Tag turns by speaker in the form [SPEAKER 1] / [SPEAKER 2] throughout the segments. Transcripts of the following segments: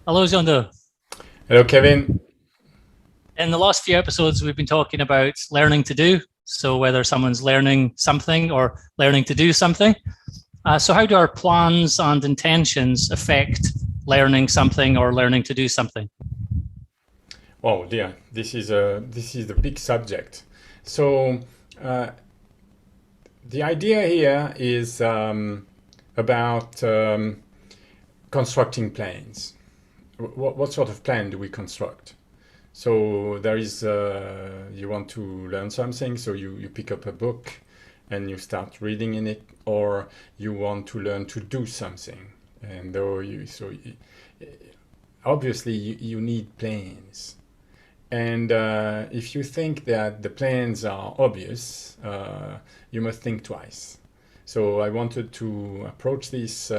[SPEAKER 1] Hello, Jeando.
[SPEAKER 2] Hello, Kevin.
[SPEAKER 1] In the last few episodes, we've been talking about learning to do. So, whether someone's learning something or learning to do something. So, how do our plans and intentions affect learning something or learning to do something?
[SPEAKER 2] Oh dear, this is the big subject. So uh, the idea here is about constructing plans. What sort of plan do we construct? So there is you want to learn something, so you pick up a book and you start reading in it, or you want to learn to do something, and though you so obviously you need plans. And if you think that the plans are obvious, you must think twice. So I wanted to approach this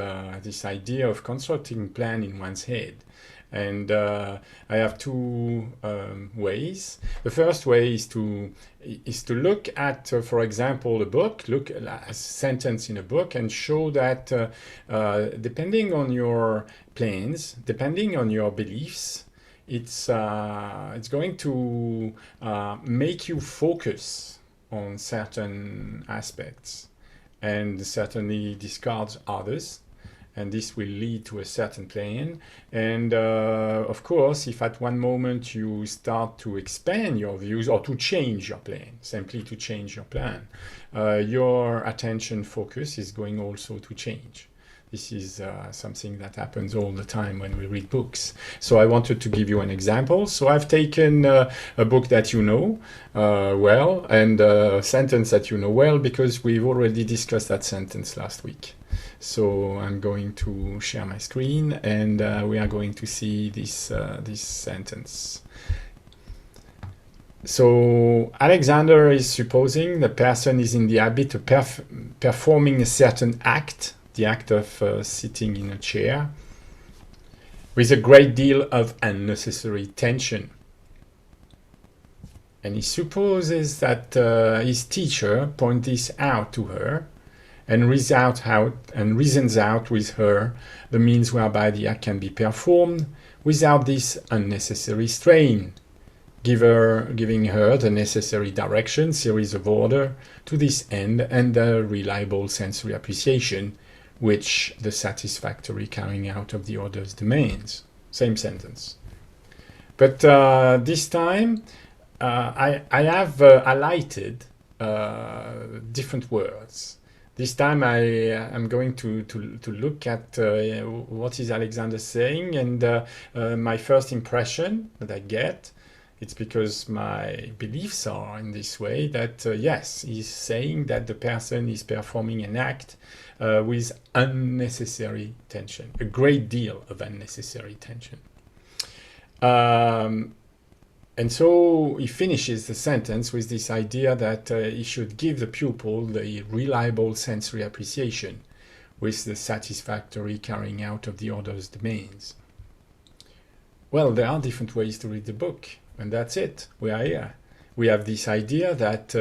[SPEAKER 2] idea of constructing plan in one's head. And I have two ways. The first way is to look at, for example, a book, look at a sentence in a book, and show that depending on your plans, depending on your beliefs, it's going to make you focus on certain aspects and certainly discard others, and this will lead to a certain plan. And of course, if at one moment you start to expand your views or to change your plan, simply to change your plan, your attention focus is going also to change. This is something that happens all the time when we read books. So I wanted to give you an example. So I've taken a book that you know well, and a sentence that you know well, because we've already discussed that sentence last week. So I'm going to share my screen, and we are going to see this sentence. So Alexander is supposing the person is in the habit of performing a certain act, the act of sitting in a chair, with a great deal of unnecessary tension. And he supposes that his teacher points this out to her and reasons out with her the means whereby the act can be performed without this unnecessary strain, giving her the necessary direction, series of order to this end, and the reliable sensory appreciation which the satisfactory carrying out of the orders demands. Same sentence. But this time I have highlighted different words. This time I am going to look at what is Alexander saying, and my first impression that I get, it's because my beliefs are in this way, that yes, he's saying that the person is performing an act with unnecessary tension, a great deal of unnecessary tension. And so he finishes the sentence with this idea that he should give the pupil the reliable sensory appreciation with the satisfactory carrying out of the order's demands. Well, there are different ways to read the book, and that's it. We are here. We have this idea that,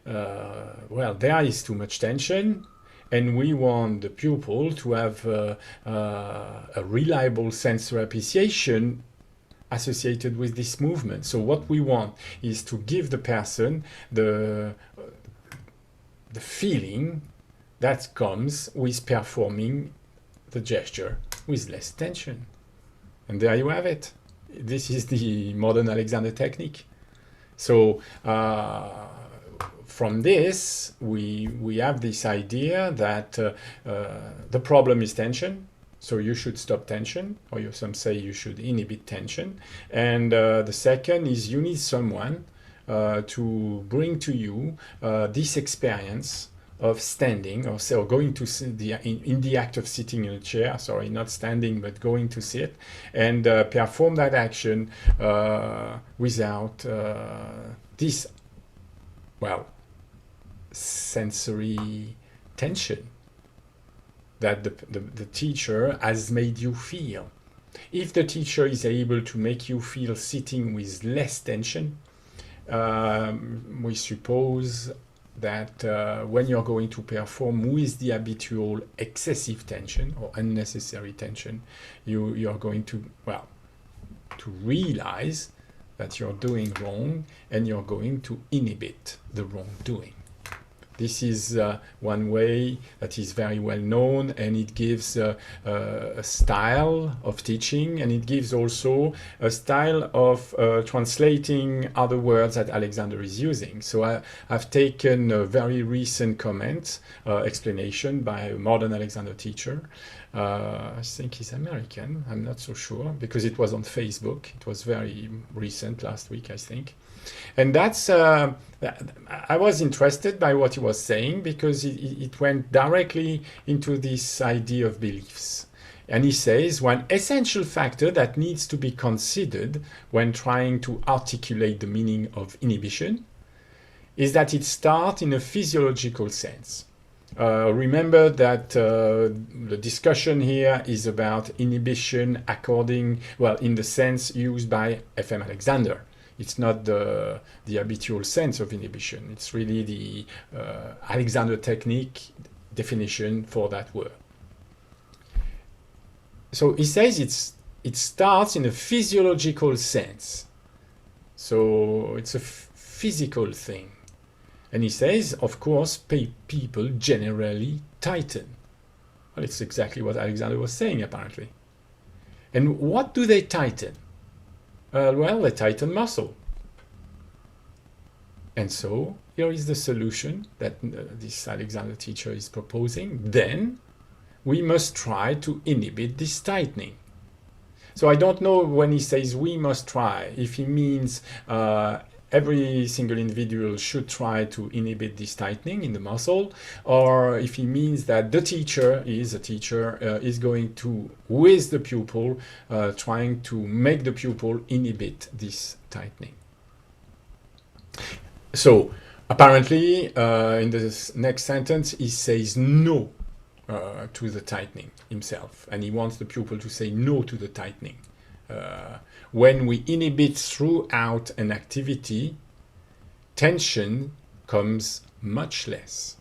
[SPEAKER 2] well, there is too much tension, and we want the pupil to have a reliable sensory appreciation associated with this movement. So what we want is to give the person the feeling that comes with performing the gesture with less tension. And there you have it. This is the modern Alexander technique. So from this, we have this idea that the problem is tension. So you should stop tension, or some say you should inhibit tension. And the second is you need someone to bring to you this experience of standing, or going to sit in the act of sitting in a chair, sorry, not standing, but going to sit, and perform that action without this, well, sensory tension that the teacher has made you feel. If the teacher is able to make you feel sitting with less tension, we suppose that when you're going to perform with the habitual excessive tension or unnecessary tension, you're going to, well, to realize that you're doing wrong, and you're going to inhibit the wrongdoing. This is one way that is very well known, and it gives a style of teaching, and it gives also a style of translating other words that Alexander is using. So I've taken a very recent comment, explanation by a modern Alexander teacher. I think he's American, I'm not so sure, because it was on Facebook. It was very recent, last week, I think. And that's, I was interested by what he was saying, because it went directly into this idea of beliefs. And he says one essential factor that needs to be considered when trying to articulate the meaning of inhibition is that it starts in a physiological sense. Remember that the discussion here is about inhibition in the sense used by F.M. Alexander. It's not the habitual sense of inhibition. It's really the Alexander technique definition for that word. So he says it starts in a physiological sense. So it's a physical thing. And he says, of course, people generally tighten. Well, it's exactly what Alexander was saying, apparently. And what do they tighten? Well, they tighten muscle. And so here is the solution that this Alexander teacher is proposing. Then we must try to inhibit this tightening. So I don't know when he says we must try, if he means every single individual should try to inhibit this tightening in the muscle, or if he means that the teacher is going to, with the pupil, trying to make the pupil inhibit this tightening. So apparently in this next sentence he says no to the tightening himself, and he wants the pupil to say no to the tightening. When we inhibit throughout an activity, tension comes much less.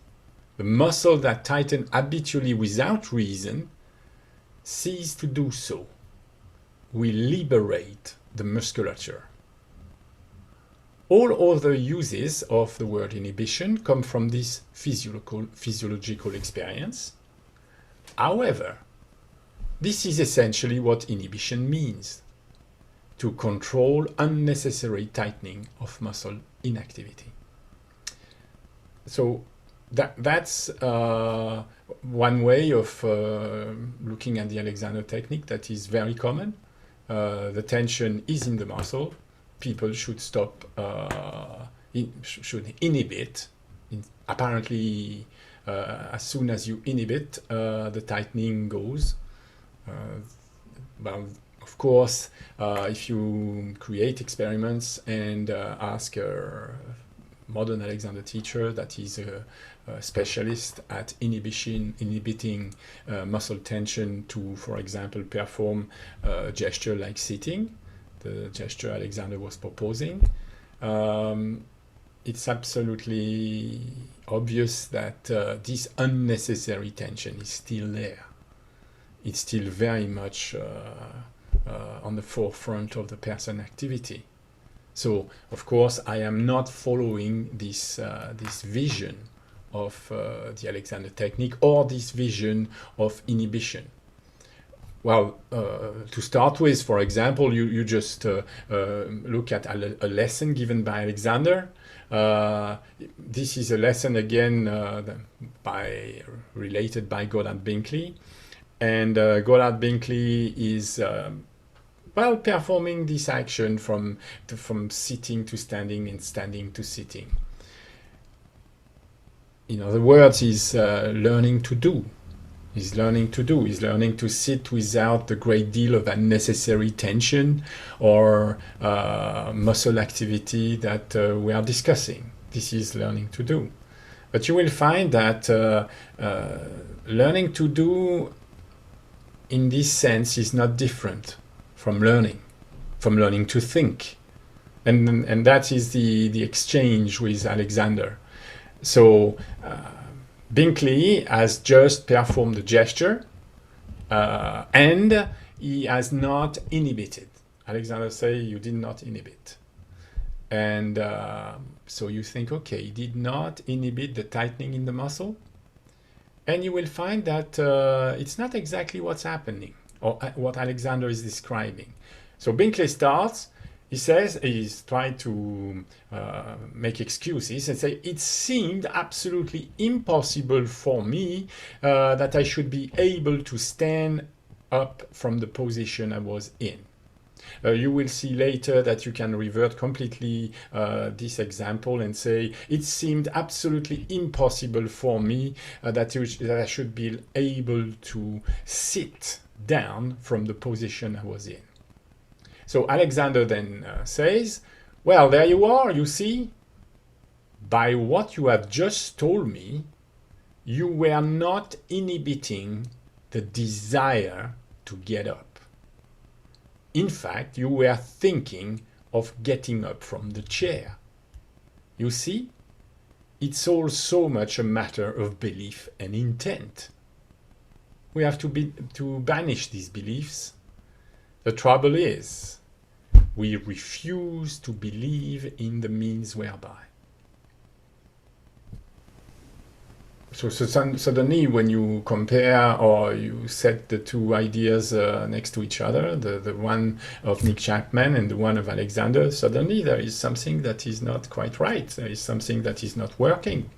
[SPEAKER 2] The muscle that tighten habitually without reason cease to do so. We liberate the musculature. All other uses of the word inhibition come from this physiological experience. However, this is essentially what inhibition means: to control unnecessary tightening of muscle inactivity. So that's one way of looking at the Alexander technique that is very common. The tension is in the muscle. People should stop, should inhibit. Apparently, as soon as you inhibit, the tightening goes. Well, of course, if you create experiments and ask a modern Alexander teacher that is a specialist at inhibiting muscle tension to, for example, perform a gesture like sitting, the gesture Alexander was proposing, it's absolutely obvious that this unnecessary tension is still there. It's still very much on the forefront of the person activity. So, of course, I am not following this vision of the Alexander technique or this vision of inhibition. Well, to start with, for example, you just look at a lesson given by Alexander. This is a lesson again related by Goddard Binkley. And Goddard Binkley is performing this action from sitting to standing and standing to sitting. In other words, he's learning to do. He's learning to sit without a great deal of unnecessary tension or muscle activity that we are discussing. This is learning to do. But you will find that learning to do in this sense is not different from learning to think. And that is the exchange with Alexander. So Binkley has just performed the gesture and he has not inhibited. Alexander says you did not inhibit. And so you think, okay, he did not inhibit the tightening in the muscle. And you will find that it's not exactly what's happening or what Alexander is describing. So Binkley starts, he says, he's trying to make excuses and say, it seemed absolutely impossible for me that I should be able to stand up from the position I was in. You will see later that you can revert completely this example and say, it seemed absolutely impossible for me that I should be able to sit down from the position I was in. So Alexander then says, well, there you are, you see. By what you have just told me, you were not inhibiting the desire to get up. In fact, you were thinking of getting up from the chair. You see, it's all so much a matter of belief and intent. We have to banish these beliefs. The trouble is, we refuse to believe in the means whereby. So suddenly when you compare or you set the two ideas next to each other, the one of Nick Chapman and the one of Alexander, suddenly there is something that is not quite right. There is something that is not working.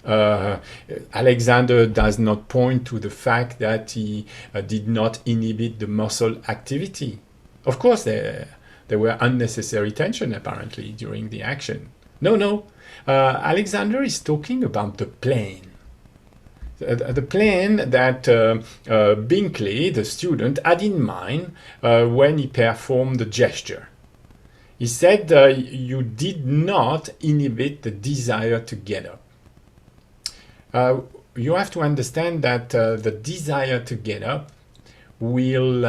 [SPEAKER 2] Alexander does not point to the fact that he did not inhibit the muscle activity. Of course, there were unnecessary tension apparently during the action. No. Alexander is talking about the plane. The plan that Binkley, the student, had in mind when he performed the gesture. He said you did not inhibit the desire to get up. You have to understand that the desire to get up will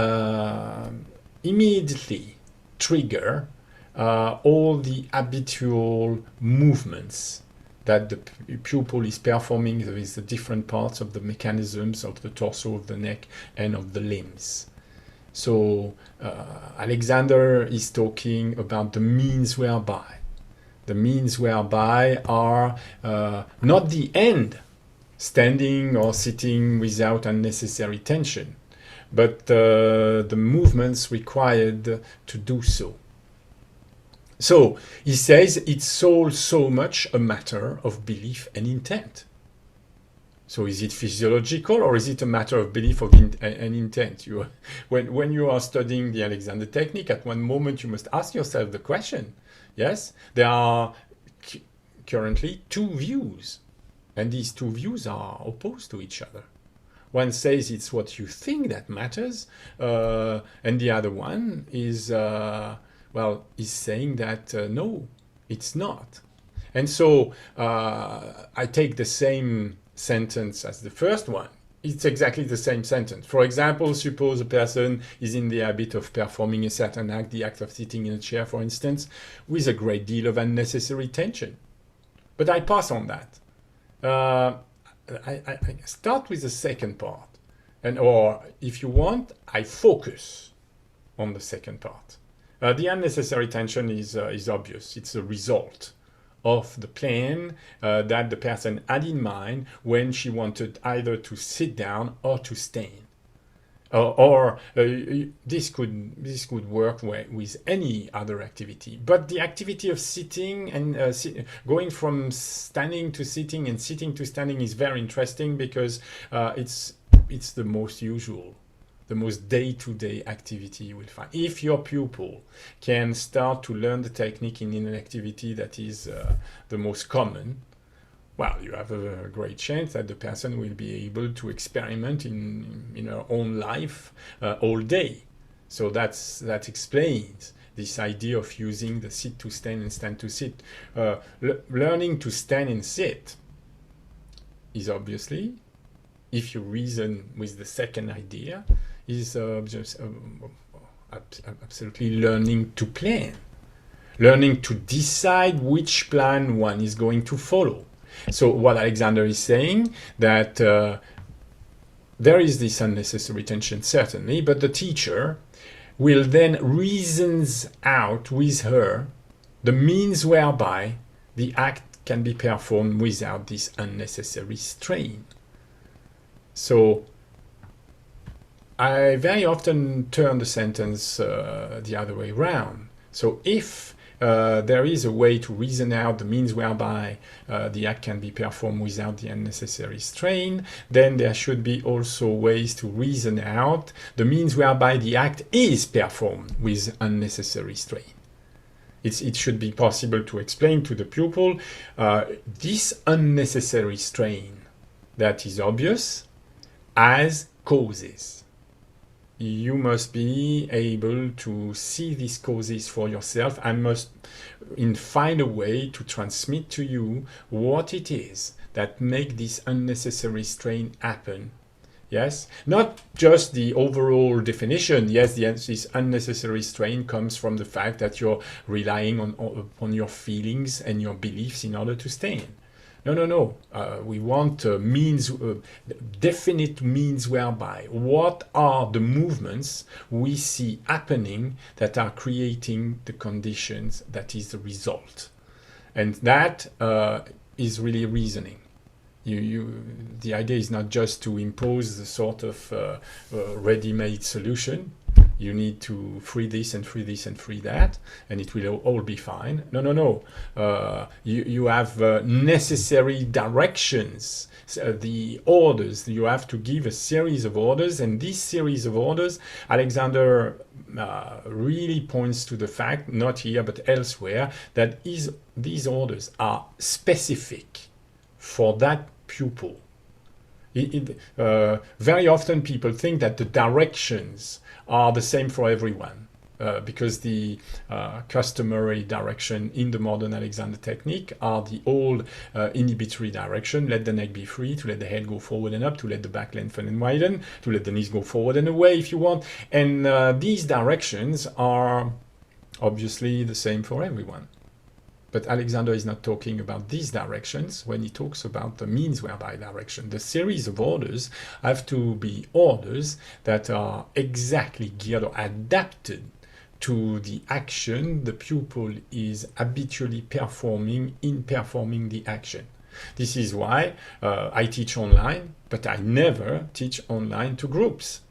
[SPEAKER 2] immediately trigger all the habitual movements that the pupil is performing with the different parts of the mechanisms of the torso, of the neck, and of the limbs. So Alexander is talking about the means whereby. The means whereby are not the end, standing or sitting without unnecessary tension, but the movements required to do so. So he says it's all so much a matter of belief and intent. So is it physiological or is it a matter of belief and intent? When you are studying the Alexander technique, at one moment you must ask yourself the question. Yes, there are currently two views, and these two views are opposed to each other. One says it's what you think that matters, and the other one is is saying that no, it's not. And so I take the same sentence as the first one. It's exactly the same sentence. For example, suppose a person is in the habit of performing a certain act, the act of sitting in a chair, for instance, with a great deal of unnecessary tension. But I pass on that. I start with the second part. Or if you want, I focus on the second part. The unnecessary tension is obvious. It's a result of the plan that the person had in mind when she wanted either to sit down or to stand. This could work with any other activity. But the activity of sitting and going from standing to sitting and sitting to standing is very interesting because it's the most usual, the most day-to-day activity you will find. If your pupil can start to learn the technique in an activity that is the most common, well, you have a great chance that the person will be able to experiment in her own life all day. So that explains this idea of using the sit to stand and stand to sit. Learning to stand and sit is obviously, if you reason with the second idea, is just absolutely learning to plan, learning to decide which plan one is going to follow. So what Alexander is saying, that there is this unnecessary tension, certainly, but the teacher will then reasons out with her the means whereby the act can be performed without this unnecessary strain. So I very often turn the sentence the other way around. So if there is a way to reason out the means whereby the act can be performed without the unnecessary strain, then there should be also ways to reason out the means whereby the act is performed with unnecessary strain. It should be possible to explain to the pupil this unnecessary strain that is obvious as causes. You must be able to see these causes for yourself and must find a way to transmit to you what it is that make this unnecessary strain happen. Yes, not just the overall definition. Yes, this unnecessary strain comes from the fact that you're relying on your feelings and your beliefs in order to stay in. No. We want definite means whereby what are the movements we see happening that are creating the conditions that is the result. And that is really reasoning. The idea is not just to impose the sort of ready-made solution. You need to free this and free this and free that, and it will all be fine. No. You have necessary directions, the orders. You have to give a series of orders, and this series of orders, Alexander really points to the fact, not here but elsewhere, that these orders are specific for that pupil. Very often people think that the directions are the same for everyone because the customary direction in the modern Alexander technique are the old inhibitory direction: let the neck be free, to let the head go forward and up, to let the back lengthen and widen, to let the knees go forward and away if you want. And these directions are obviously the same for everyone. But Alexander is not talking about these directions when he talks about the means whereby direction. The series of orders have to be orders that are exactly geared or adapted to the action the pupil is habitually performing in performing the action. This is why I teach online, but I never teach online to groups.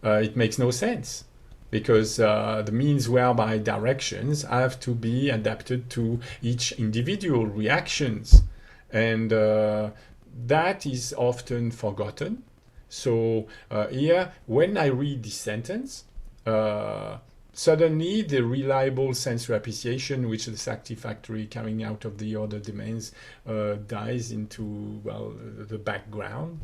[SPEAKER 2] It makes no sense, because the means whereby directions have to be adapted to each individual reactions, and that is often forgotten. So here, when I read this sentence, suddenly the reliable sensory appreciation, which is satisfactory carrying out of the other domains, dies into, well, the background.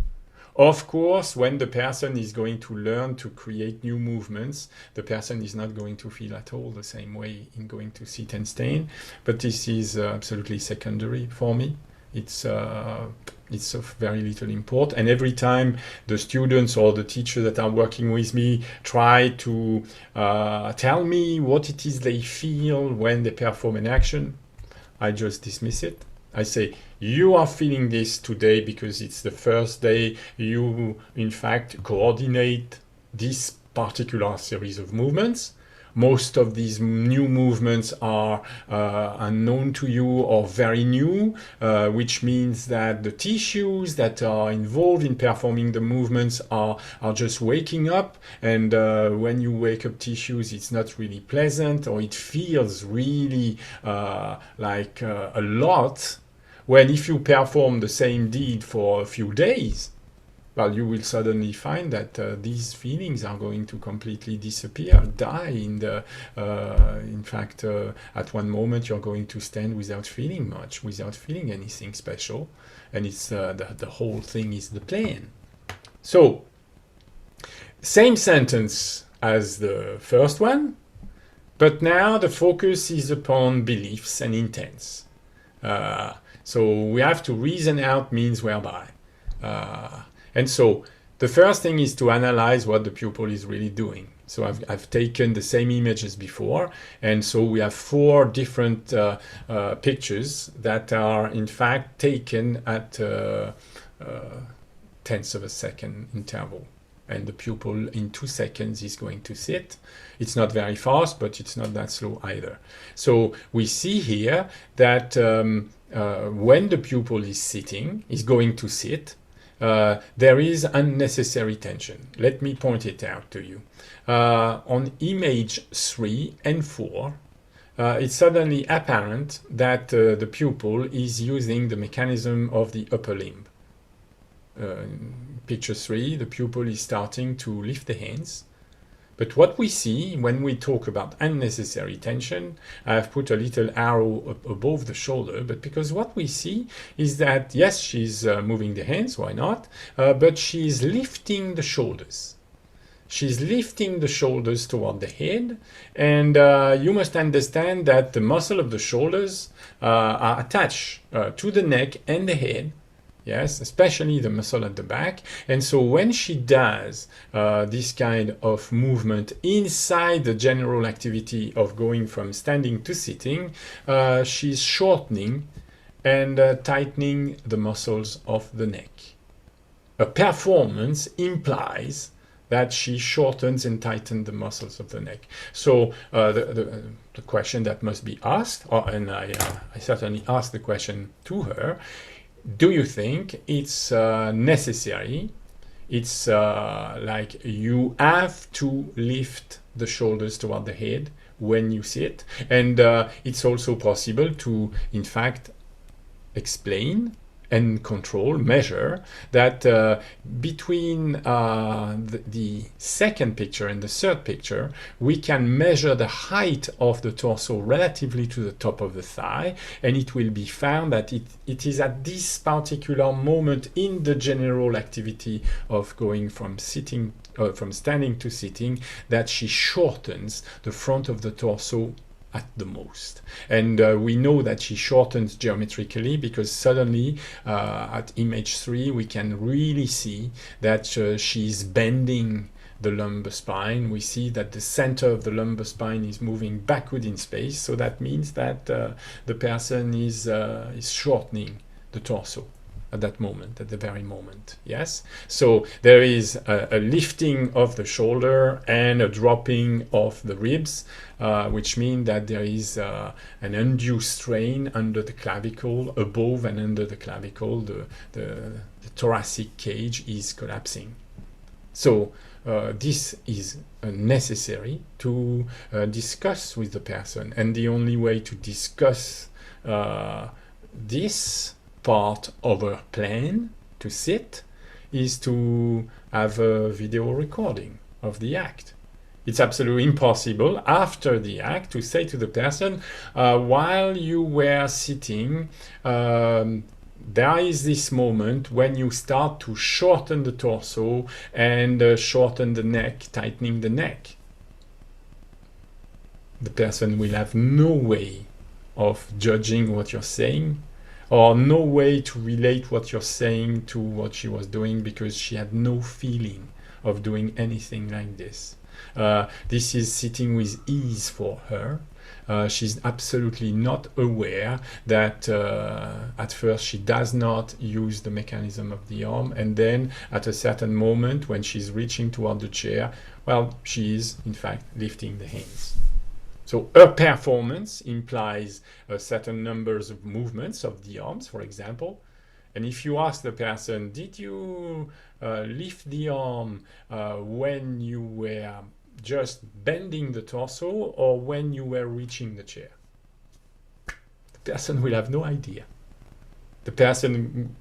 [SPEAKER 2] Of course, when the person is going to learn to create new movements, the person is not going to feel at all the same way in going to sit and stand. But this is absolutely secondary for me. It's of very little import. And every time the students or the teachers that are working with me try to tell me what it is they feel when they perform an action, I just dismiss it. I say, you are feeling this today because it's the first day you, in fact, coordinate this particular series of movements. Most of these new movements are unknown to you or very new, which means that the tissues that are involved in performing the movements are just waking up. And when you wake up tissues, it's not really pleasant, or it feels really like a lot. When if you perform the same deed for a few days, well, you will suddenly find that these feelings are going to completely disappear, die. In fact, at one moment you're going to stand without feeling much, without feeling anything special, and it's the whole thing is the plan. So, same sentence as the first one, but now the focus is upon beliefs and intents. So we have to reason out means whereby. And so the first thing is to analyze what the pupil is really doing. So I've taken the same image as before, and so we have 4 different pictures that are in fact taken at tenths of a second interval. And the pupil in 2 seconds is going to sit. It's not very fast, but it's not that slow either. So we see here that when the pupil is sitting, is going to sit, there is unnecessary tension. Let me point it out to you. On image 3 and 4, it's suddenly apparent that the pupil is using the mechanism of the upper limb. Picture 3, the pupil is starting to lift the hands. But what we see when we talk about unnecessary tension, I have put a little arrow up above the shoulder, but because what we see is that, yes, she's moving the hands, why not? But she's lifting the shoulders. She's lifting the shoulders toward the head, and you must understand that the muscle of the shoulders are attached to the neck and the head. Yes, especially the muscle at the back. And so when she does this kind of movement inside the general activity of going from standing to sitting, she's shortening and tightening the muscles of the neck. A performance implies that she shortens and tightens the muscles of the neck. So the question that must be asked, and I certainly asked the question to her, do you think it's necessary? It's like you have to lift the shoulders toward the head when you sit. And it's also possible to, in fact, explain and control, measure that between the second picture and the third picture, we can measure the height of the torso relatively to the top of the thigh, and it will be found that it is at this particular moment in the general activity of going from standing to sitting that she shortens the front of the torso at the most. And we know that she shortens geometrically because suddenly at image 3 we can really see that she's bending the lumbar spine. We see that the center of the lumbar spine is moving backward in space, so that means that the person is shortening the torso at that moment, at the very moment. Yes, so there is a lifting of the shoulder and a dropping of the ribs, which means that there is an undue strain under the clavicle, above and under the clavicle. The thoracic cage is collapsing. So this is necessary to discuss with the person, and the only way to discuss this part of a plan to sit is to have a video recording of the act. It's absolutely impossible after the act to say to the person, while you were sitting, there is this moment when you start to shorten the torso and shorten the neck, tightening the neck. The person will have no way of judging what you're saying, or no way to relate what you're saying to what she was doing, because she had no feeling of doing anything like this. This is sitting with ease for her. She's absolutely not aware that at first she does not use the mechanism of the arm, and then at a certain moment when she's reaching toward the chair, well, she is in fact lifting the hands. So her performance implies certain numbers of movements of the arms, for example. And if you ask the person, did you lift the arm when you were just bending the torso or when you were reaching the chair? The person will have no idea. The person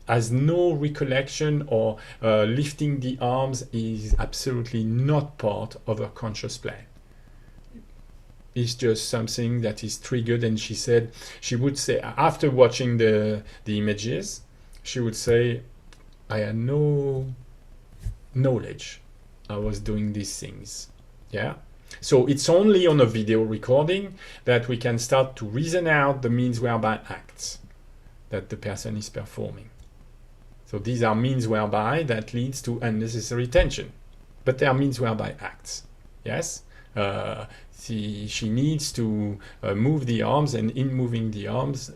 [SPEAKER 2] has no recollection, or lifting the arms is absolutely not part of her conscious plan. It's just something that is triggered, and she would say after watching the images, she would say, I had no knowledge I was doing these things. Yeah. So it's only on a video recording that we can start to reason out the means whereby acts that the person is performing. So these are means whereby that leads to unnecessary tension, but they are means whereby acts. Yes, she needs to move the arms, and in moving the arms,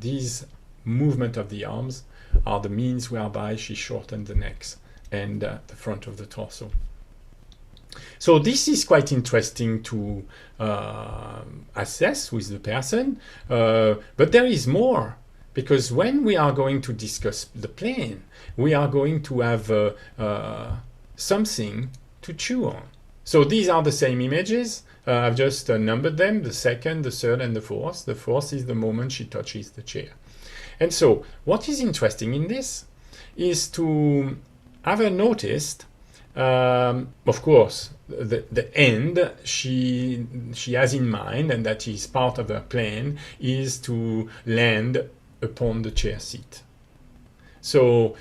[SPEAKER 2] these movement of the arms are the means whereby she shortens the necks and the front of the torso. So this is quite interesting to assess with the person, but there is more, because when we are going to discuss the plane, we are going to have something to chew on. So these are the same images. I've just numbered them, the second, the third, and the fourth. The fourth is the moment she touches the chair. And so what is interesting in this is to have noticed, of course, the end she has in mind, and that is part of her plan, is to land upon the chair seat. So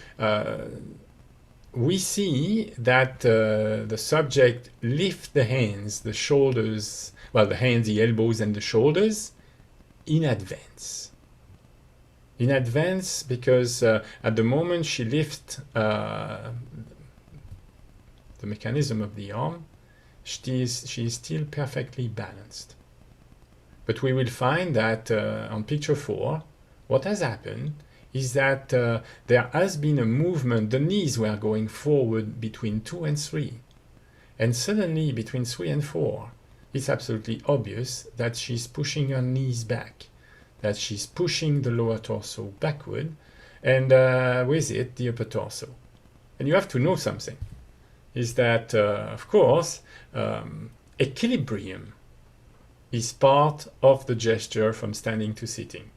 [SPEAKER 2] we see that the subject lifts the hands, the shoulders, well, the hands, the elbows, and the shoulders in advance. In advance, because at the moment she lifts the mechanism of the arm, she is still perfectly balanced. But we will find that on picture 4, what has happened is that there has been a movement. The knees were going forward between 2 and 3. And suddenly, between 3 and 4, it's absolutely obvious that she's pushing her knees back, that she's pushing the lower torso backward, and with it, the upper torso. And you have to know something, is that, of course, equilibrium is part of the gesture from standing to sitting.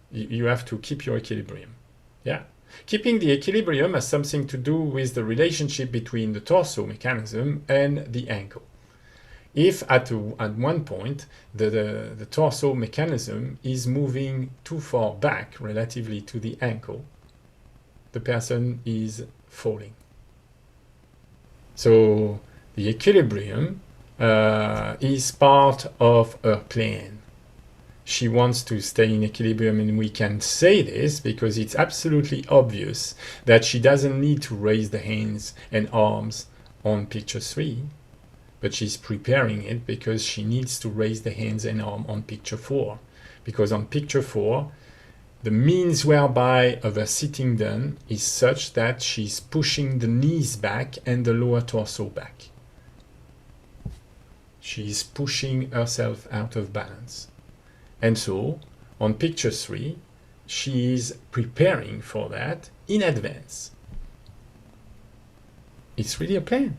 [SPEAKER 2] You have to keep your equilibrium. Yeah. Keeping the equilibrium has something to do with the relationship between the torso mechanism and the ankle. If at one point the torso mechanism is moving too far back relatively to the ankle, the person is falling. So the equilibrium is part of her plan. She wants to stay in equilibrium, and we can say this because it's absolutely obvious that she doesn't need to raise the hands and arms on picture 3, but she's preparing it because she needs to raise the hands and arm on picture 4. Because on picture 4, the means whereby of her sitting down is such that she's pushing the knees back and the lower torso back. She's pushing herself out of balance. And so, on picture 3, she is preparing for that in advance. It's really a plan.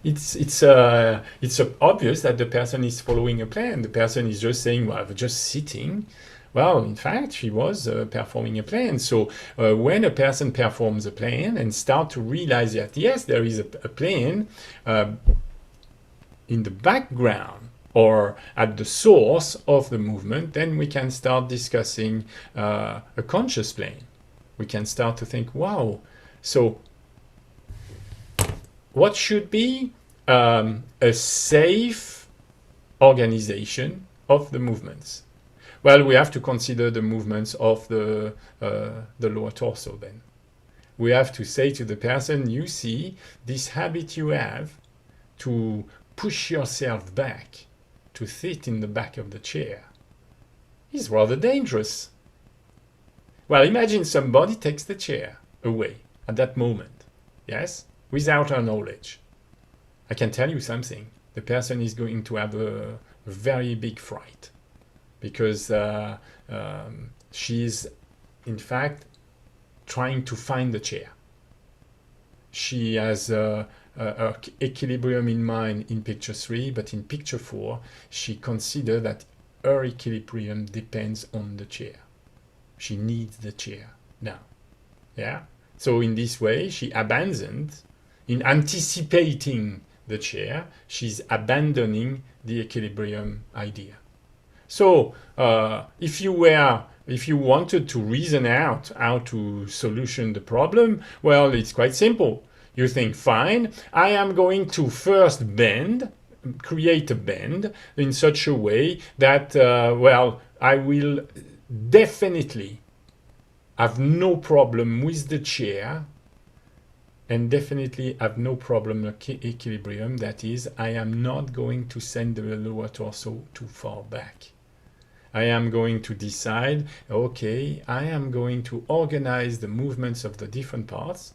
[SPEAKER 2] It's obvious that the person is following a plan. The person is just saying, well, I'm just sitting. Well, in fact, she was performing a plan. So when a person performs a plan and start to realize that, yes, there is a plan in the background, or at the source of the movement, then we can start discussing a conscious plane. We can start to think, wow, so what should be a safe organization of the movements? Well, we have to consider the movements of the lower torso then. We have to say to the person, you see, this habit you have to push yourself back, to sit in the back of the chair, is rather dangerous. Well, imagine somebody takes the chair away at that moment, yes, without our knowledge. I can tell you something. The person is going to have a very big fright, because she's, in fact, trying to find the chair. She has her equilibrium in mind in picture 3, but in picture 4, she considers that her equilibrium depends on the chair. She needs the chair now. Yeah? So in this way, she abandoned, in anticipating the chair, she's abandoning the equilibrium idea. So if you wanted to reason out how to solution the problem, well, it's quite simple. You think, fine, I am going to first create a bend in such a way that, well, I will definitely have no problem with the chair and definitely have no problem equilibrium. That is, I am not going to send the lower torso too far back. I am going to decide, okay, I am going to organize the movements of the different parts.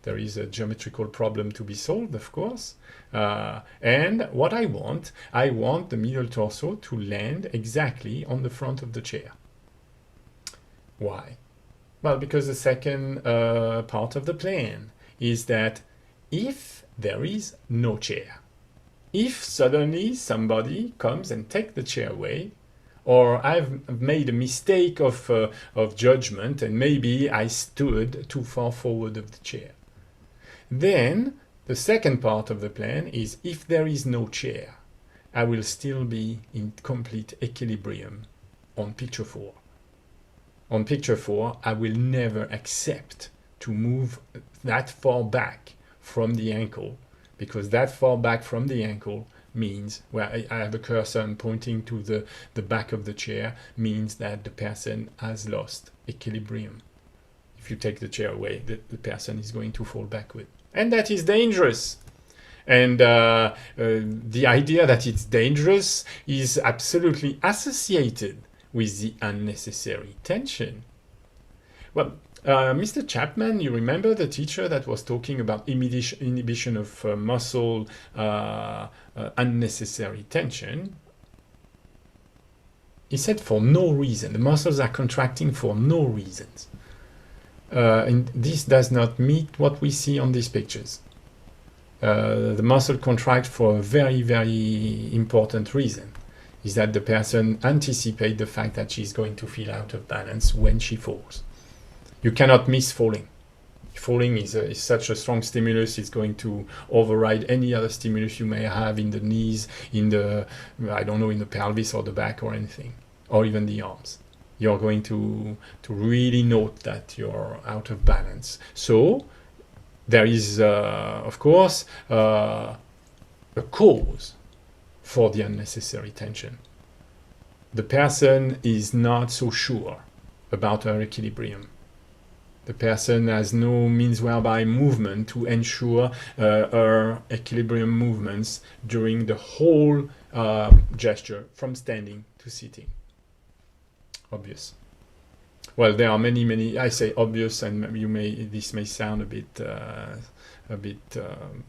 [SPEAKER 2] There is a geometrical problem to be solved, of course. And what I want the middle torso to land exactly on the front of the chair. Why? Well, because the second part of the plan is that if there is no chair, if suddenly somebody comes and takes the chair away, or I've made a mistake of judgment and maybe I stood too far forward of the chair, then the second part of the plan is if there is no chair, I will still be in complete equilibrium on picture 4. On picture 4, I will never accept to move that far back from the ankle, because that far back from the ankle means, where I have a cursor and pointing to the back of the chair, means that the person has lost equilibrium. If you take the chair away, the person is going to fall backward. And that is dangerous. And the idea that it's dangerous is absolutely associated with the unnecessary tension. Well, Mr. Chapman, you remember the teacher that was talking about inhibition of muscle unnecessary tension? He said for no reason. The muscles are contracting for no reasons. And this does not meet what we see on these pictures. The muscle contracts for a very, very important reason, is that the person anticipates the fact that she's going to feel out of balance when she falls. You cannot miss falling. Falling is such a strong stimulus, it's going to override any other stimulus you may have in the knees, in the, I don't know, in the pelvis or the back or anything, or even the arms. You're going to really note that you're out of balance. So there is, of course, a cause for the unnecessary tension. The person is not so sure about her equilibrium. The person has no means whereby movement to ensure her equilibrium movements during the whole gesture from standing to sitting. Obvious. Well, there are many. I say obvious, and this may sound a bit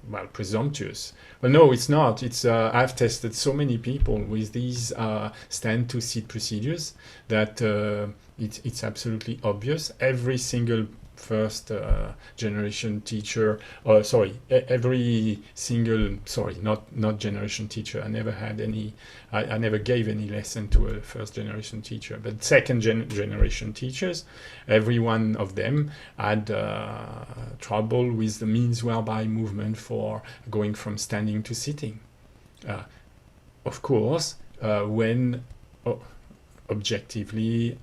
[SPEAKER 2] well, presumptuous. Well, no, it's not. It's I've tested so many people with these stand to sit procedures that it's absolutely obvious. Every single first generation teacher, every single, not generation teacher. I never had any, I never gave any lesson to a first generation teacher, but second generation teachers, every one of them had trouble with the means whereby movement for going from standing to sitting. Of course, when objectively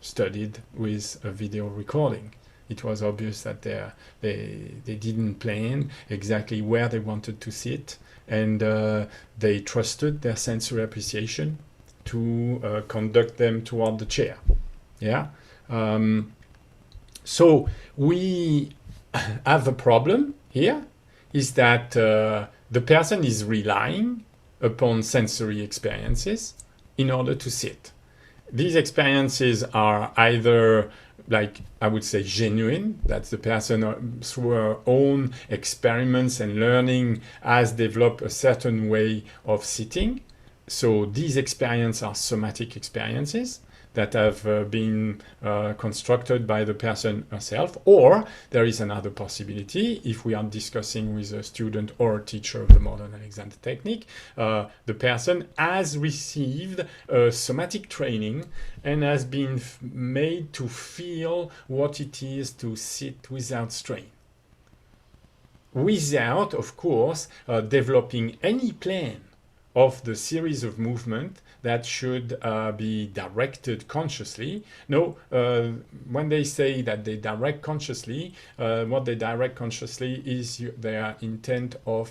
[SPEAKER 2] studied with a video recording, it was obvious that they didn't plan exactly where they wanted to sit, and they trusted their sensory appreciation to conduct them toward the chair. Yeah. So we have a problem here, is that the person is relying upon sensory experiences in order to sit. These experiences are either, like I would say, genuine, that the person through her own experiments and learning has developed a certain way of sitting. So these experiences are somatic experiences that have been constructed by the person herself. Or there is another possibility, if we are discussing with a student or a teacher of the modern Alexander technique, the person has received somatic training and has been made to feel what it is to sit without strain, without, of course, developing any plan of the series of movement that should be directed consciously. No, when they say that they direct consciously, what they direct consciously is their intent of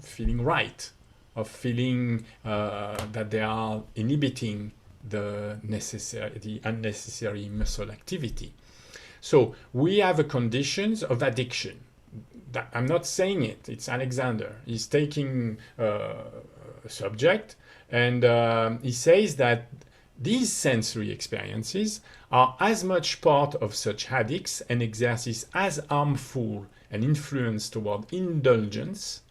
[SPEAKER 2] feeling right, of feeling that they are inhibiting the unnecessary muscle activity. So we have a conditions of addiction. I'm not saying it, it's Alexander. He's taking a subject and he says that these sensory experiences are as much part of such addicts and exercise as harmful and influence toward indulgence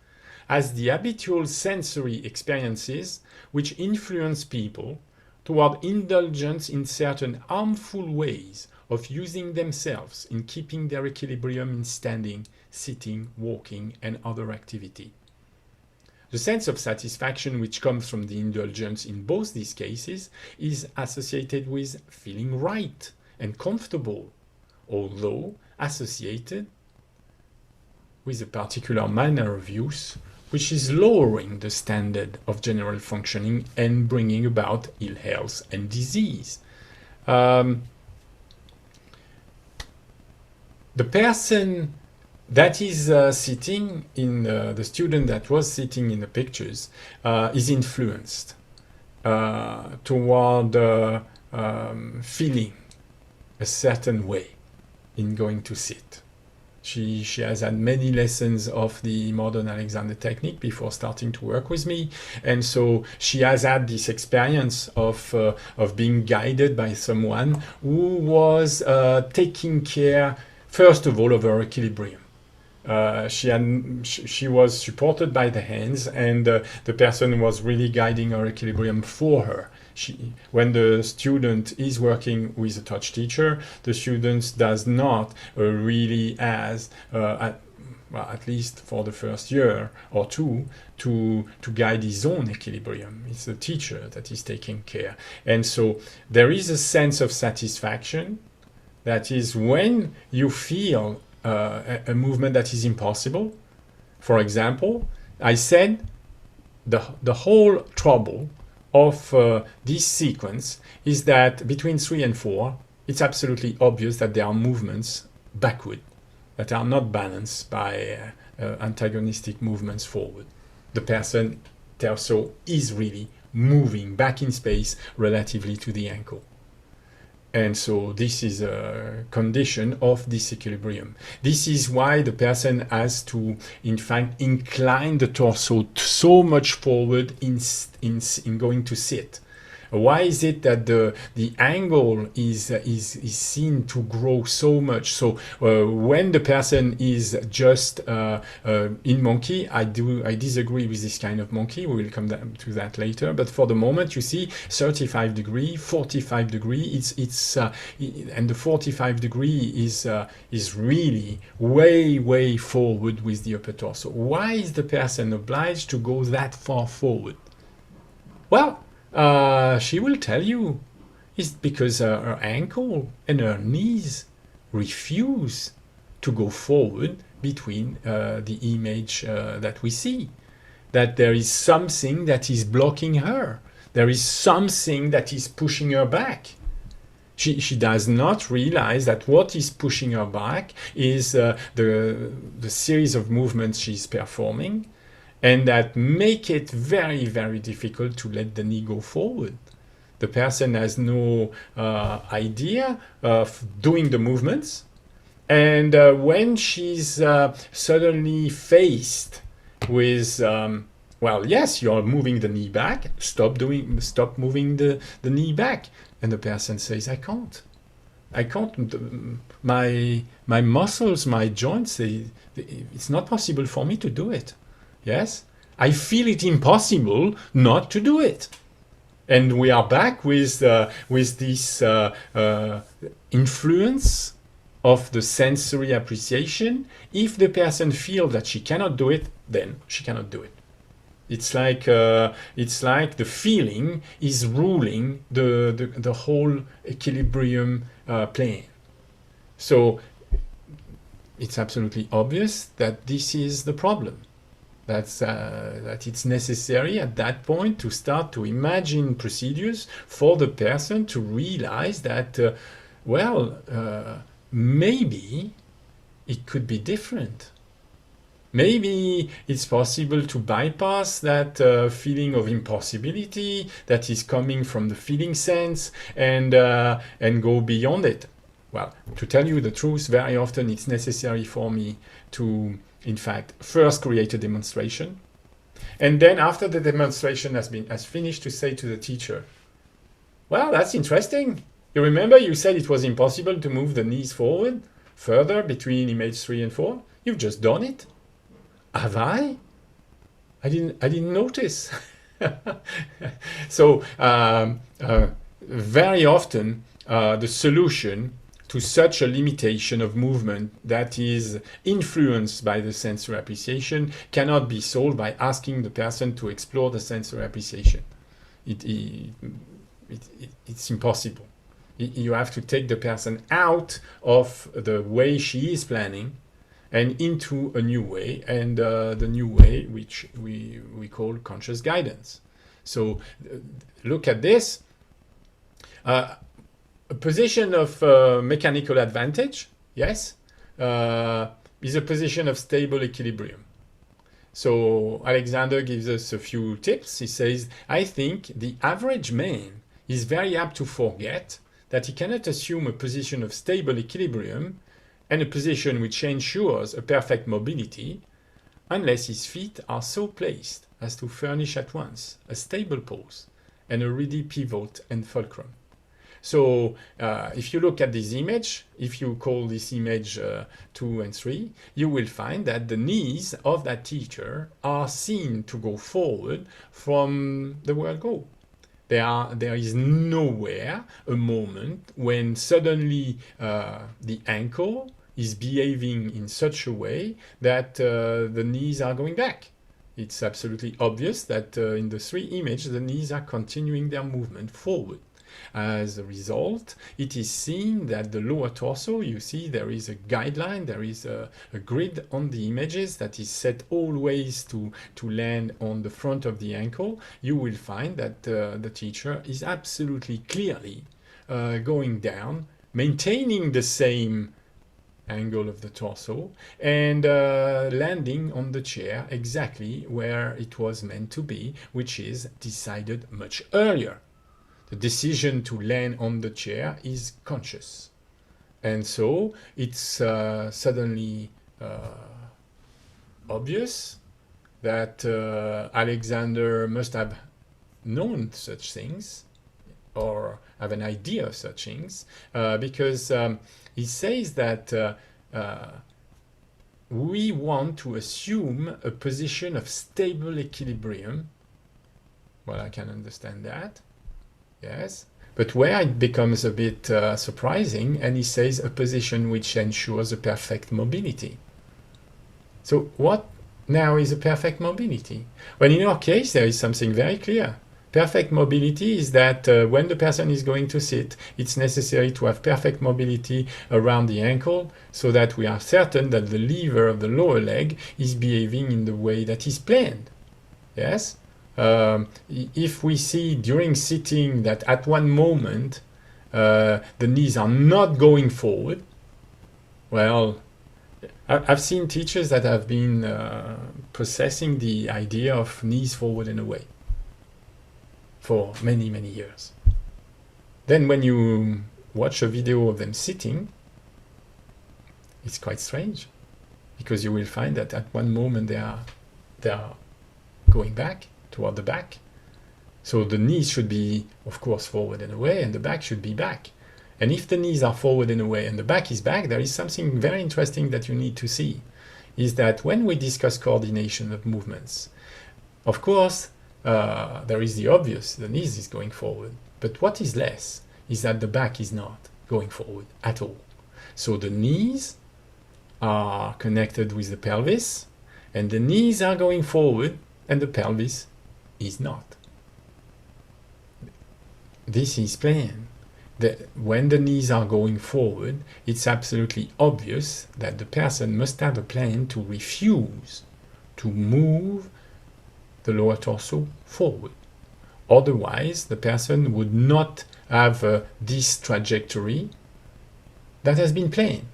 [SPEAKER 2] as the habitual sensory experiences which influence people toward indulgence in certain harmful ways of using themselves in keeping their equilibrium in standing, sitting, walking, and other activity. The sense of satisfaction which comes from the indulgence in both these cases is associated with feeling right and comfortable, although associated with a particular manner of use which is lowering the standard of general functioning and bringing about ill health and disease. The person that is sitting in the student that was sitting in the pictures is influenced toward feeling a certain way in going to sit. She has had many lessons of the modern Alexander technique before starting to work with me, and so she has had this experience of being guided by someone who was taking care, first of all, of her equilibrium. She was supported by the hands, and the person was really guiding her equilibrium for her. When the student is working with a touch teacher, the student does not really at least for the first year or two, to guide his own equilibrium. It's the teacher that is taking care. And so there is a sense of satisfaction that is when you feel a movement that is impossible. For example, I said the whole trouble of this sequence is that between 3 and 4, it's absolutely obvious that there are movements backward that are not balanced by antagonistic movements forward. The person torso is really moving back in space relatively to the ankle. And so this is a condition of disequilibrium. This is why the person has to, in fact, incline the torso so much forward in going to sit. Why is it that the angle is seen to grow so much? So when the person is just in monkey, I disagree with this kind of monkey. We will come to that later. But for the moment, you see 35 degree, 45 degree. And the 45 degree is really way forward with the upper torso. Why is the person obliged to go that far forward? Well, she will tell you it's because her ankle and her knees refuse to go forward between the image that we see. That there is something that is blocking her. There is something that is pushing her back. She does not realize that what is pushing her back is the series of movements she's performing, and that make it very difficult to let the knee go forward. The person has no idea of doing the movements, and when she's suddenly faced with well, yes, you're moving the knee back, stop moving the knee back, and the person says, I can't, my muscles, my joints, it's not possible for me to do it. Yes, I feel it impossible not to do it. And we are back with this influence of the sensory appreciation. If the person feels that she cannot do it, then she cannot do it. It's like the feeling is ruling the whole equilibrium plane. So it's absolutely obvious that this is the problem. That it's necessary at that point to start to imagine procedures for the person to realize that, maybe it could be different. Maybe it's possible to bypass that feeling of impossibility that is coming from the feeling sense and go beyond it. Well, to tell you the truth, very often it's necessary for me to, in fact, first create a demonstration. And then after the demonstration has finished, to say to the teacher, well, that's interesting. You remember you said it was impossible to move the knees forward further between image 3 and 4? You've just done it. Have I? I didn't notice. So very often the solution to such a limitation of movement that is influenced by the sensory appreciation cannot be solved by asking the person to explore the sensory appreciation. It's impossible. You have to take the person out of the way she is planning and into a new way, and the new way which we call conscious guidance. So look at this. A position of mechanical advantage, yes, is a position of stable equilibrium. So Alexander gives us a few tips. He says, I think the average man is very apt to forget that he cannot assume a position of stable equilibrium and a position which ensures a perfect mobility unless his feet are so placed as to furnish at once a stable pose and a ready pivot and fulcrum. So if you look at this image, if you call this image 2 and 3, you will find that the knees of that teacher are seen to go forward from the word go. There is nowhere a moment when suddenly the ankle is behaving in such a way that the knees are going back. It's absolutely obvious that in the 3 images, the knees are continuing their movement forward. As a result, it is seen that the lower torso, you see there is a guideline, there is a grid on the images that is set always to land on the front of the ankle. You will find that the teacher is absolutely clearly going down, maintaining the same angle of the torso and landing on the chair exactly where it was meant to be, which is decided much earlier. The decision to land on the chair is conscious. And so it's suddenly obvious that Alexander must have known such things or have an idea of such things because he says that we want to assume a position of stable equilibrium. Well, I can understand that. Yes, but where it becomes a bit surprising, and he says a position which ensures a perfect mobility. So what now is a perfect mobility? Well, in our case, there is something very clear. Perfect mobility is that when the person is going to sit, it's necessary to have perfect mobility around the ankle so that we are certain that the lever of the lower leg is behaving in the way that is planned. Yes? If we see during sitting that at one moment the knees are not going forward, well, I've seen teachers that have been processing the idea of knees forward and away for many, many years. Then when you watch a video of them sitting, it's quite strange because you will find that at one moment they are going back toward the back. So the knees should be, of course, forward and away, and the back should be back. And if the knees are forward and away and the back is back, there is something very interesting that you need to see, is that when we discuss coordination of movements, of course, there is the obvious, the knees is going forward. But what is less is that the back is not going forward at all. So the knees are connected with the pelvis, and the knees are going forward, and the pelvis is not. This is plain. When the knees are going forward, it's absolutely obvious that the person must have a plan to refuse to move the lower torso forward. Otherwise, the person would not have this trajectory that has been planned.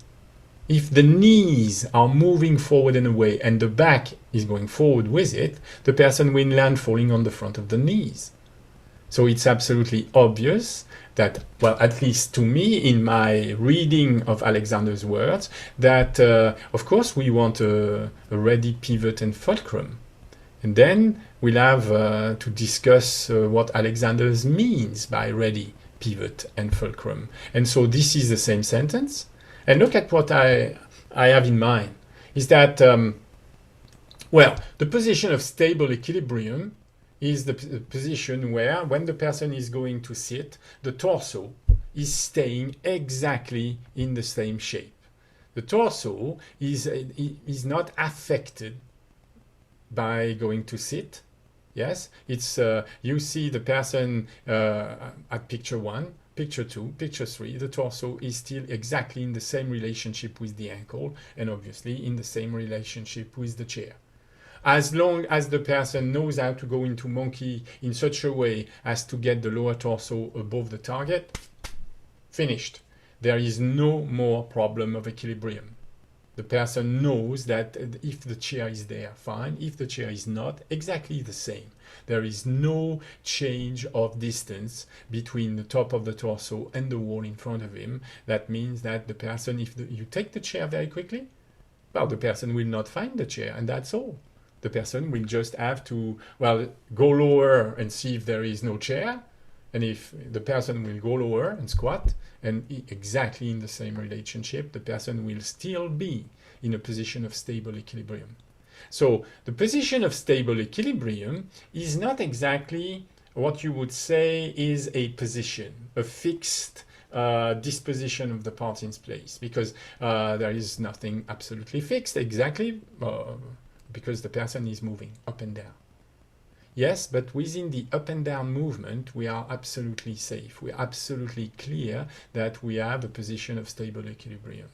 [SPEAKER 2] If the knees are moving forward and away and the back is going forward with it, the person will land falling on the front of the knees. So it's absolutely obvious that, well, at least to me, in my reading of Alexander's words, that of course we want a ready pivot and fulcrum. And then we'll have to discuss what Alexander means by ready pivot and fulcrum. And so this is the same sentence. And look at what I have in mind, is that, well, the position of stable equilibrium is the position where, when the person is going to sit, the torso is staying exactly in the same shape. The torso is not affected by going to sit. Yes, it's you see the person at picture 1, picture 2, picture 3, the torso is still exactly in the same relationship with the ankle, and obviously in the same relationship with the chair. As long as the person knows how to go into monkey in such a way as to get the lower torso above the target, finished. There is no more problem of equilibrium. The person knows that if the chair is there, fine. If the chair is not, exactly the same. There is no change of distance between the top of the torso and the wall in front of him. That means that the person, if you take the chair very quickly, well, the person will not find the chair, and that's all. The person will just have to, well, go lower and see if there is no chair. And if the person will go lower and squat, and exactly in the same relationship, the person will still be in a position of stable equilibrium. So the position of stable equilibrium is not exactly what you would say is a position, a fixed disposition of the parts in place, because there is nothing absolutely fixed exactly, because the person is moving up and down. Yes, but within the up and down movement, we are absolutely safe. We are absolutely clear that we have a position of stable equilibrium.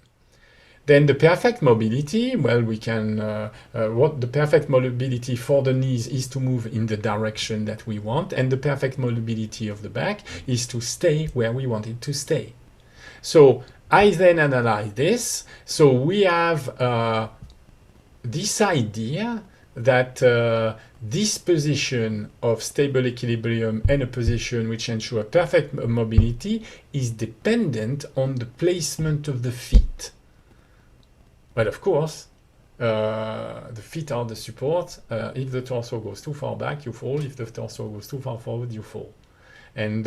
[SPEAKER 2] Then the perfect mobility, well, we can, what the perfect mobility for the knees is to move in the direction that we want, and the perfect mobility of the back is to stay where we want it to stay. So I then analyze this. So we have this idea that this position of stable equilibrium and a position which ensures perfect mobility is dependent on the placement of the feet. But of course, the feet are the support. If the torso goes too far back, you fall. If the torso goes too far forward, you fall. And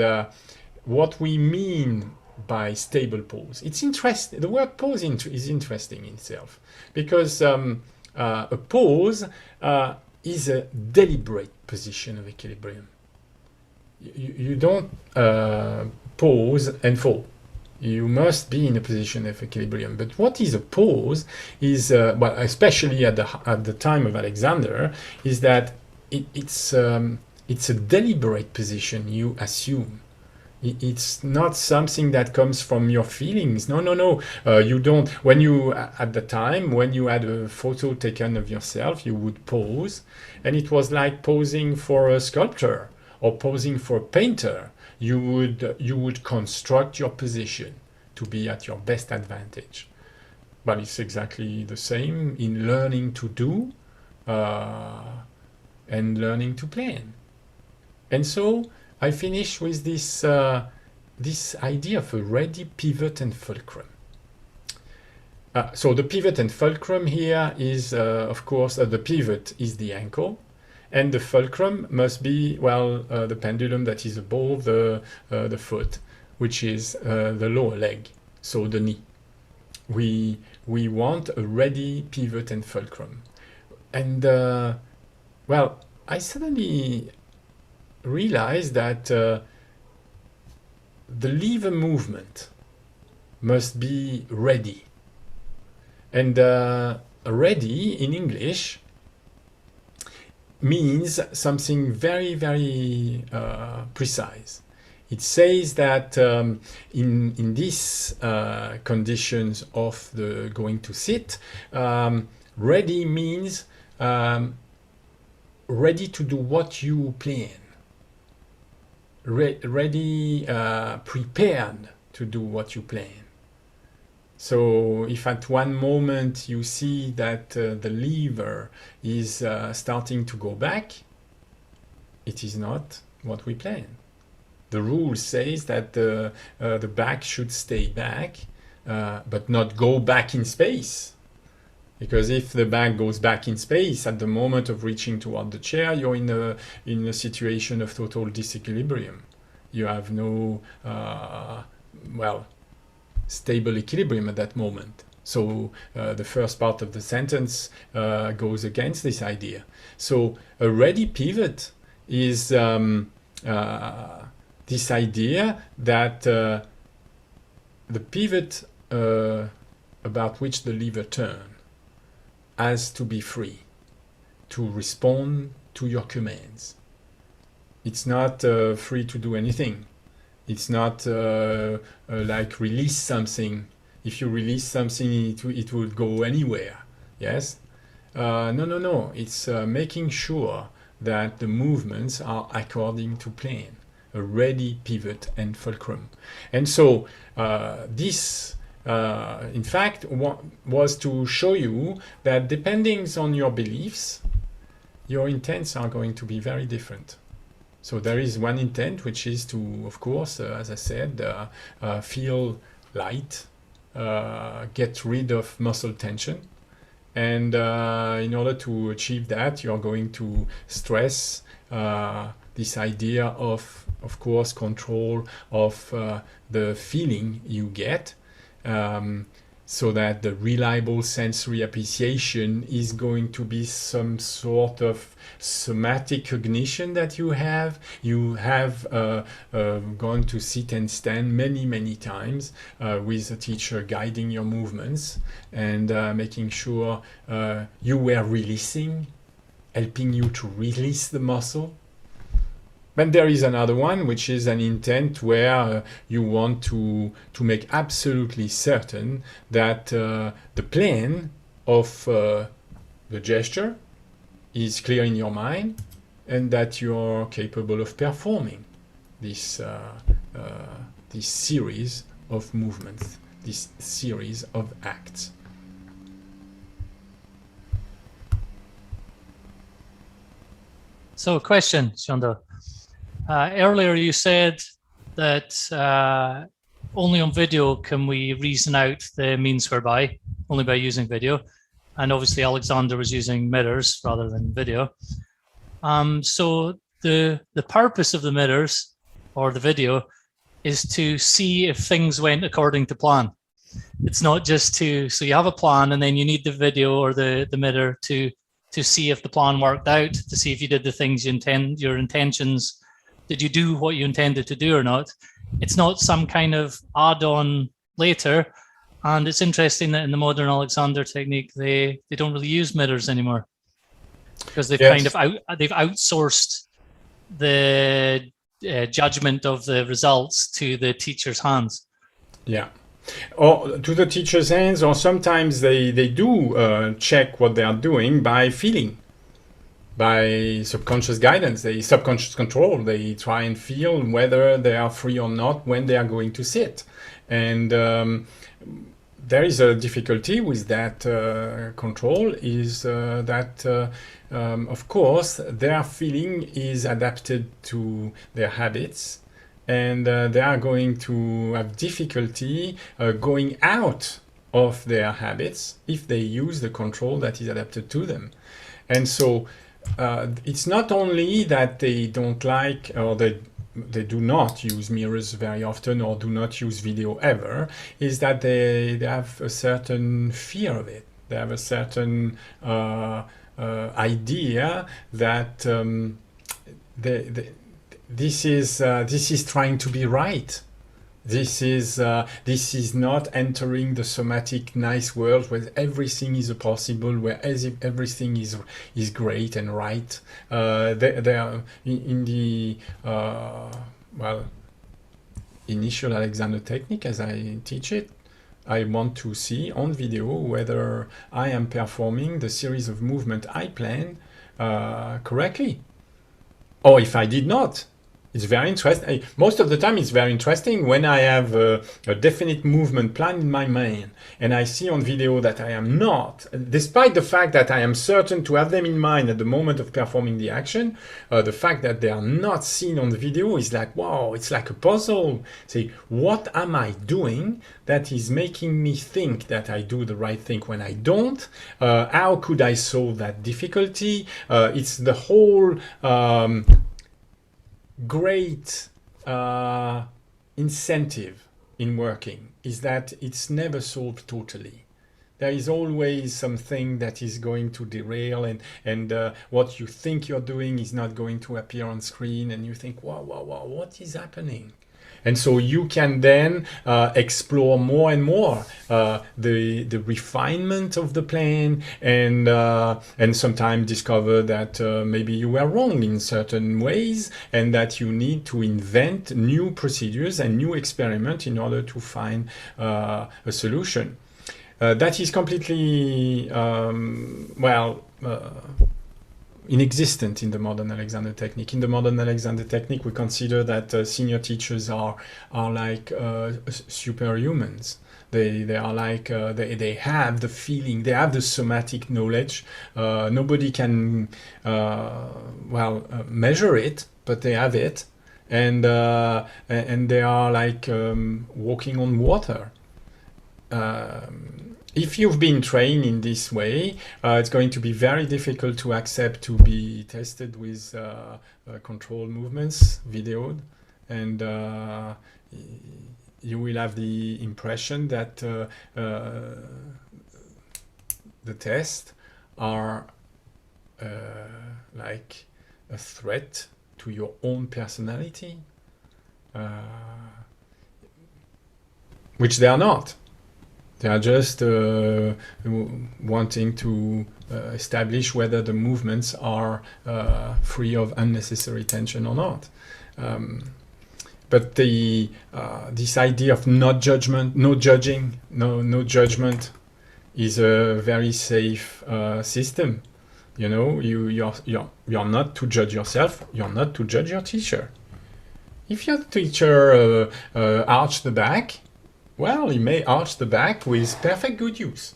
[SPEAKER 2] what we mean by stable pose, it's interesting. The word pose is interesting in itself, because a pose is a deliberate position of equilibrium. You don't pose and fall. You must be in a position of equilibrium. But what is a pose is, well, especially at the time of Alexander, is that it's a deliberate position you assume. It's not something that comes from your feelings. No. You don't. When you, at the time, when you had a photo taken of yourself, you would pose, and it was like posing for a sculptor or posing for a painter. You would construct your position to be at your best advantage. But it's exactly the same in learning to do and learning to plan. And so I finish with this this idea of a ready pivot and fulcrum. So the pivot and fulcrum here is, of course, the pivot is the ankle, and the fulcrum must be, well, the pendulum that is above the foot, which is the lower leg, so the knee. We want a ready pivot and fulcrum. And, well, I suddenly realize that the lever movement must be ready. And ready in English means something very, very precise. It says that in these conditions of the going to sit, ready means ready to do what you plan. Ready, prepared to do what you plan. So if at one moment you see that the lever is starting to go back, it is not what we plan. the rule says that the back should stay back, but not go back in space. Because if the back goes back in space at the moment of reaching toward the chair, you're in a situation of total disequilibrium. You have no stable equilibrium at that moment. So the first part of the sentence goes against this idea. So a ready pivot is this idea that the pivot about which the lever turns has to be free to respond to your commands. It's not free to do anything. It's not like release something. If you release something, it will go anywhere. Yes? No. It's making sure that the movements are according to plan. A ready pivot and fulcrum. And so this in fact, was to show you that depending on your beliefs, your intents are going to be very different. So there is one intent, which is to, of course, as I said, feel light, get rid of muscle tension. And in order to achieve that, you're going to stress this idea of course, control of the feeling you get. So that the reliable sensory appreciation is going to be some sort of somatic cognition that you have. You have gone to sit and stand many times with a teacher guiding your movements and making sure you were releasing, helping you to release the muscle. But there is another one, which is an intent where you want to make absolutely certain that the plan of the gesture is clear in your mind and that you're capable of performing this series of movements, this series of acts.
[SPEAKER 1] So, question, Jeando. Earlier you said that only on video can we reason out the means whereby, only by using video. And obviously Alexander was using mirrors rather than video. So the purpose of the mirrors or the video is to see if things went according to plan. It's not just so you have a plan and then you need the video or the mirror to see if the plan worked out, to see if you did the things your intentions. Did you do what you intended to do or not? It's not some kind of add-on later. And it's interesting that in the modern Alexander technique, they don't really use mirrors anymore because they've kind of they've outsourced the judgment of the results to the teacher's hands. Yeah.
[SPEAKER 2] Or to the teacher's hands, or sometimes they do check what they are doing by feeling. By subconscious guidance, subconscious control, they try and feel whether they are free or not when they are going to sit. And there is a difficulty with that control is that, of course, their feeling is adapted to their habits. And they are going to have difficulty going out of their habits if they use the control that is adapted to them. And so it's not only that they don't like or they do not use mirrors very often or do not use video ever, is that they have a certain fear of it. They have a certain idea that this is trying to be right. This is not entering the somatic nice world where everything is possible, where everything is great and right. They are in the initial Alexander technique, as I teach it. I want to see on video whether I am performing the series of movement I planned correctly, or if I did not. It's very interesting. Most of the time, it's very interesting when I have a definite movement plan in my mind, and I see on video that I am not, despite the fact that I am certain to have them in mind at the moment of performing the action, the fact that they are not seen on the video is like, wow, it's like a puzzle. Say, what am I doing that is making me think that I do the right thing when I don't? How could I solve that difficulty? It's the whole great incentive in working is that it's never solved totally. There is always something that is going to derail, and what you think you're doing is not going to appear on screen, and you think, wow, what is happening? And so you can then explore more and more the refinement of the plan, and sometimes discover that maybe you were wrong in certain ways, and that you need to invent new procedures and new experiments in order to find a solution. That is completely inexistent in the modern Alexander technique. In the modern Alexander technique, we consider that senior teachers are like superhumans. They are like they have the feeling, they have the somatic knowledge. Nobody can measure it, but they have it, and they are like walking on water. If you've been trained in this way, it's going to be very difficult to accept to be tested with control movements videoed, and you will have the impression that the tests are like a threat to your own personality, which they are not. They are just wanting to establish whether the movements are free of unnecessary tension or not. But this idea of no judgment is a very safe system. You know, you're not to judge yourself. You're not to judge your teacher. If your teacher arched the back, well, he may arch the back with perfect good use.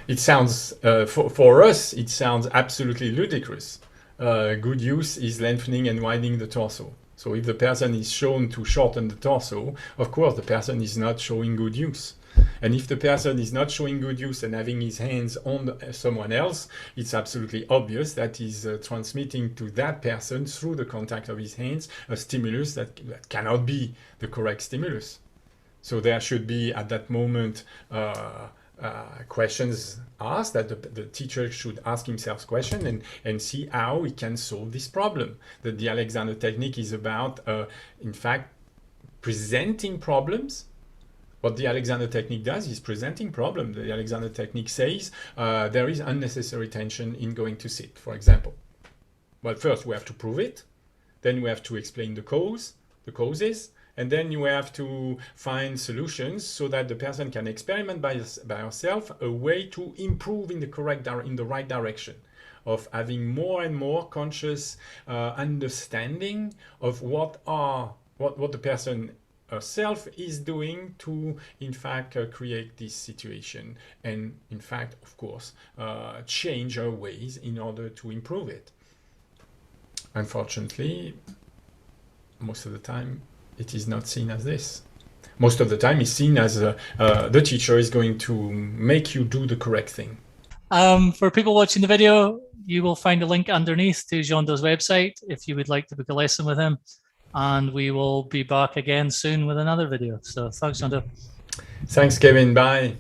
[SPEAKER 2] It sounds, for us, it sounds absolutely ludicrous. Good use is lengthening and widening the torso. So if the person is shown to shorten the torso, of course the person is not showing good use. And if the person is not showing good use and having his hands on someone else, it's absolutely obvious that he's transmitting to that person through the contact of his hands a stimulus that cannot be the correct stimulus. So there should be, at that moment, questions asked, that the teacher should ask himself questions and see how he can solve this problem. That the Alexander technique is about, in fact, presenting problems. What the Alexander technique does is presenting problems. The Alexander technique says there is unnecessary tension in going to sit, for example. Well, first we have to prove it. Then we have to explain the causes. And then you have to find solutions so that the person can experiment by herself a way to improve in the right direction, of having more and more conscious understanding of what the person herself is doing to, in fact, create this situation, and in fact, of course, change her ways in order to improve it. Unfortunately, most of the time, it is not seen as this. Most of the time, it's seen as the teacher is going to make you do the correct thing.
[SPEAKER 1] For people watching the video, you will find a link underneath to Jeando's website if you would like to book a lesson with him. And we will be back again soon with another video. So thanks, Jeando.
[SPEAKER 2] Thanks, Kevin. Bye.